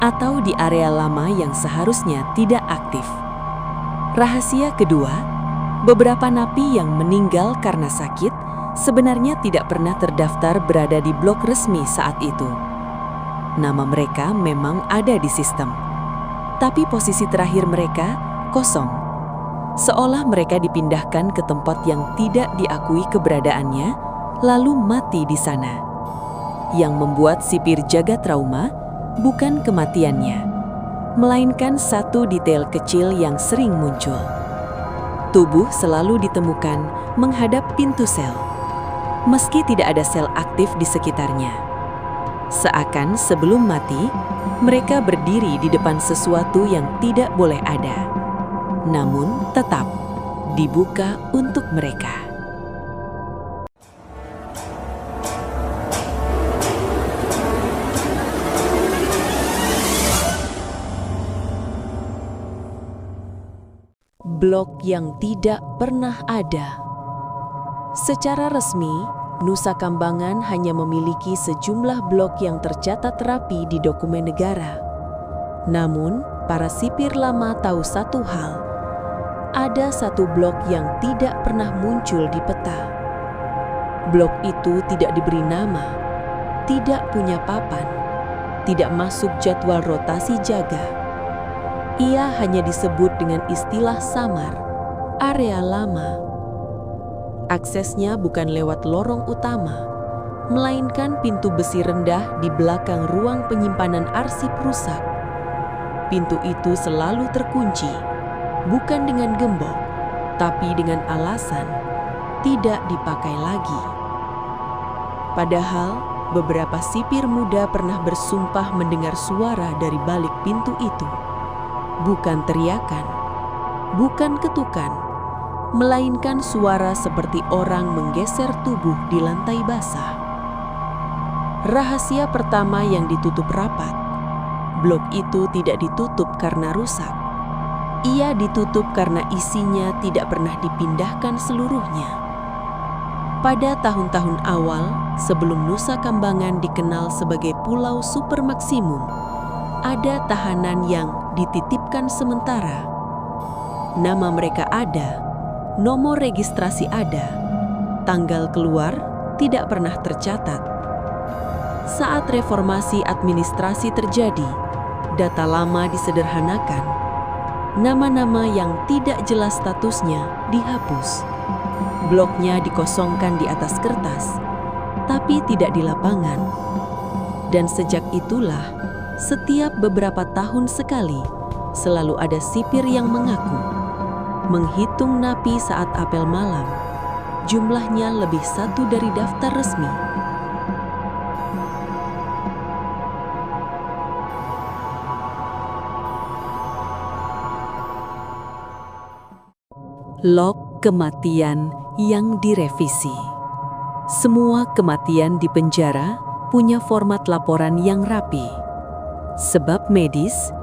atau di area lama yang seharusnya tidak aktif. Rahasia kedua, beberapa napi yang meninggal karena sakit sebenarnya tidak pernah terdaftar berada di blok resmi saat itu. Nama mereka memang ada di sistem, tapi posisi terakhir mereka kosong. Seolah mereka dipindahkan ke tempat yang tidak diakui keberadaannya, lalu mati di sana. Yang membuat sipir jaga trauma bukan kematiannya, melainkan satu detail kecil yang sering muncul. Tubuh selalu ditemukan menghadap pintu sel, meski tidak ada sel aktif di sekitarnya. Seakan sebelum mati, mereka berdiri di depan sesuatu yang tidak boleh ada, namun tetap dibuka untuk mereka. Blok yang tidak pernah ada. Secara resmi, Nusa Kambangan hanya memiliki sejumlah blok yang tercatat rapi di dokumen negara. Namun, para sipir lama tahu satu hal. Ada satu blok yang tidak pernah muncul di peta. Blok itu tidak diberi nama, tidak punya papan, tidak masuk jadwal rotasi jaga. Ia hanya disebut dengan istilah samar, area lama. Aksesnya bukan lewat lorong utama, melainkan pintu besi rendah di belakang ruang penyimpanan arsip rusak. Pintu itu selalu terkunci, bukan dengan gembok, tapi dengan alasan tidak dipakai lagi. Padahal, beberapa sipir muda pernah bersumpah mendengar suara dari balik pintu itu. Bukan teriakan, bukan ketukan, melainkan suara seperti orang menggeser tubuh di lantai basah. Rahasia pertama yang ditutup rapat, blok itu tidak ditutup karena rusak. Ia ditutup karena isinya tidak pernah dipindahkan seluruhnya. Pada tahun-tahun awal, sebelum Nusa Kambangan dikenal sebagai Pulau Super Maksimum, ada tahanan yang dititipkan sementara. Nama mereka ada, nomor registrasi ada, tanggal keluar tidak pernah tercatat. Saat reformasi administrasi terjadi, data lama disederhanakan. Nama-nama yang tidak jelas statusnya dihapus. Bloknya dikosongkan di atas kertas, tapi tidak di lapangan. Dan sejak itulah, setiap beberapa tahun sekali, selalu ada sipir yang mengaku menghitung napi saat apel malam. Jumlahnya lebih satu dari daftar resmi. Log kematian yang direvisi. Semua kematian di penjara punya format laporan yang rapi. Sebab medis,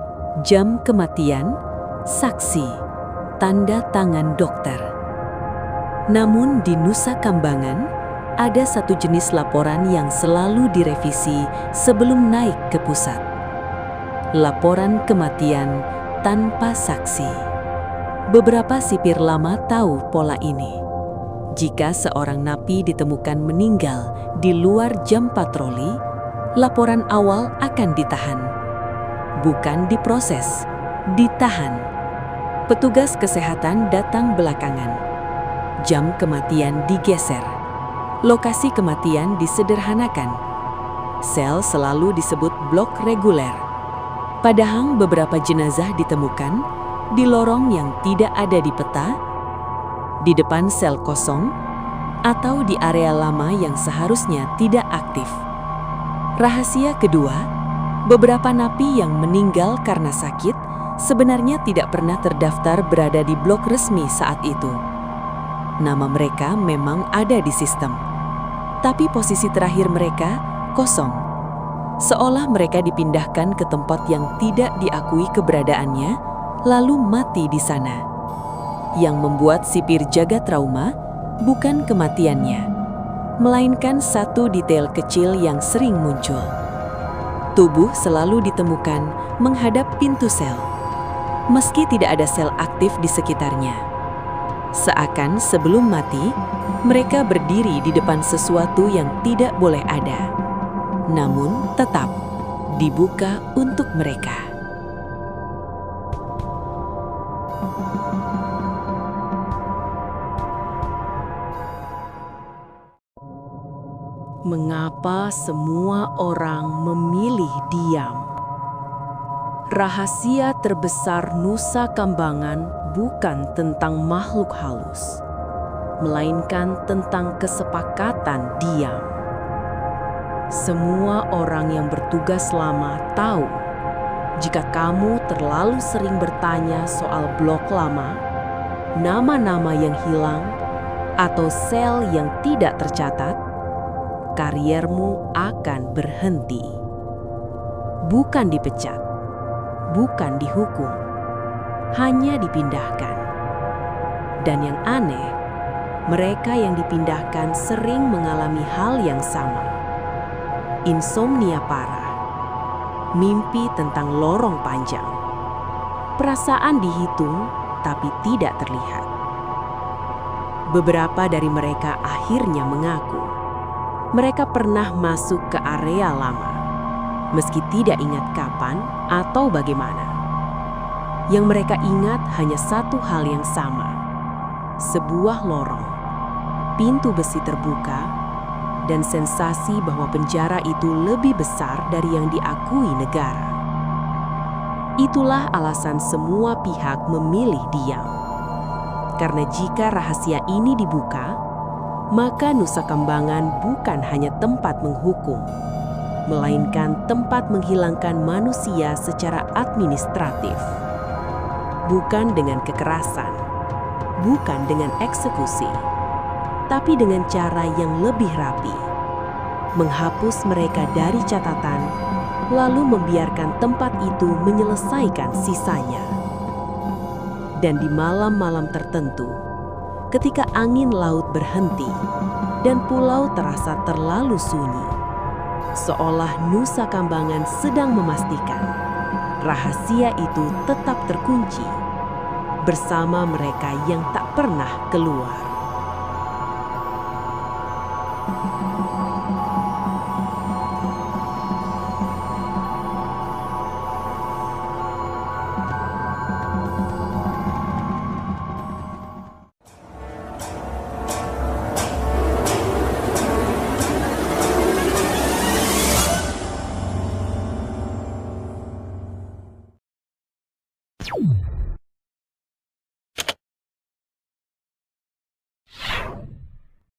jam kematian, saksi, tanda tangan dokter. Namun di Nusa Kambangan, ada satu jenis laporan yang selalu direvisi sebelum naik ke pusat. Laporan kematian tanpa saksi. Beberapa sipir lama tahu pola ini. Jika seorang napi ditemukan meninggal di luar jam patroli, laporan awal akan ditahan. Bukan diproses, ditahan. Petugas kesehatan datang belakangan. Jam kematian digeser. Lokasi kematian disederhanakan. Sel selalu disebut blok reguler. Padahal beberapa jenazah ditemukan di lorong yang tidak ada di peta, di depan sel kosong, atau di area lama yang seharusnya tidak aktif. Rahasia kedua, beberapa napi yang meninggal karena sakit sebenarnya tidak pernah terdaftar berada di blok resmi saat itu. Nama mereka memang ada di sistem, tapi posisi terakhir mereka kosong. Seolah mereka dipindahkan ke tempat yang tidak diakui keberadaannya, lalu mati di sana. Yang membuat sipir jaga trauma bukan kematiannya, melainkan satu detail kecil yang sering muncul. Tubuh selalu ditemukan menghadap pintu sel, meski tidak ada sel aktif di sekitarnya. Seakan sebelum mati, mereka berdiri di depan sesuatu yang tidak boleh ada, namun tetap dibuka untuk mereka. Mengapa semua orang memilih diam? Rahasia terbesar Nusa Kambangan bukan tentang makhluk halus, melainkan tentang kesepakatan diam. Semua orang yang bertugas lama tahu, jika kamu terlalu sering bertanya soal blok lama, nama-nama yang hilang, atau sel yang tidak tercatat, kariermu akan berhenti. Bukan dipecat, bukan dihukum, hanya dipindahkan. Dan yang aneh, mereka yang dipindahkan sering mengalami hal yang sama. Insomnia parah, mimpi tentang lorong panjang, perasaan dihitung tapi tidak terlihat. Beberapa dari mereka akhirnya mengaku mereka pernah masuk ke area lama, meski tidak ingat kapan atau bagaimana. Yang mereka ingat hanya satu hal yang sama, sebuah lorong, pintu besi terbuka, dan sensasi bahwa penjara itu lebih besar dari yang diakui negara. Itulah alasan semua pihak memilih diam. Karena jika rahasia ini dibuka, maka Nusa Kambangan bukan hanya tempat menghukum, melainkan tempat menghilangkan manusia secara administratif. Bukan dengan kekerasan, bukan dengan eksekusi, tapi dengan cara yang lebih rapi. Menghapus mereka dari catatan, lalu membiarkan tempat itu menyelesaikan sisanya. Dan di malam-malam tertentu, ketika angin laut berhenti dan pulau terasa terlalu sunyi, seolah Nusa Kambangan sedang memastikan rahasia itu tetap terkunci bersama mereka yang tak pernah keluar.